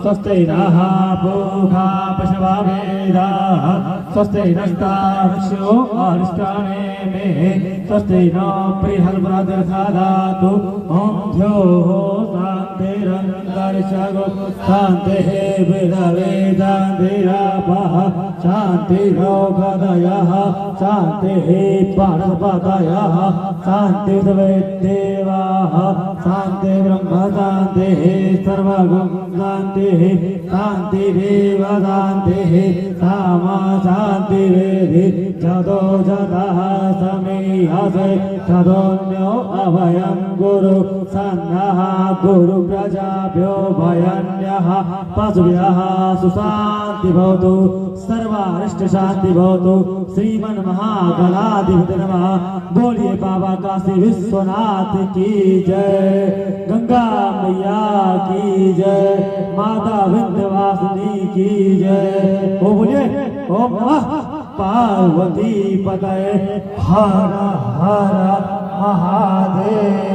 स्वस्ति नः पूषा पशववेदाः स्वस्ति नस्तार्क्ष्यो अरिष्टाने मे स्वस्ति नो बृहस्पतिर्दधातु ॐ द्योः शान्तिरन्तरिक्षगो शान्तिः वेदवेदान्तिरापः शान्तिरोगदयः शान्तिः पार्वतयः शान्तिर्वेदेवाः शान्तिर्ब्रह्म शान्तिः सर्वगुण शान्तिः शान्तिरेव शान्तिः सामा शान्तिरेधि जदो जदः समीहसे तदोऽन्यो अभयं गुरु सन्नः गुरु प्रजाभ्यो भयन्यः पशुभ्यः सुशान्ति भवतु सर्वारिष्ट शांति भवतु श्रीमन महागणाधिपति नमः। बोलिए बाबा काशी विश्वनाथ की जय, गंगा मैया की जय, माता विंध्यवासिनी की जय। ओ बोलिए ओम नमः पार्वती पतये हर हर महादेव।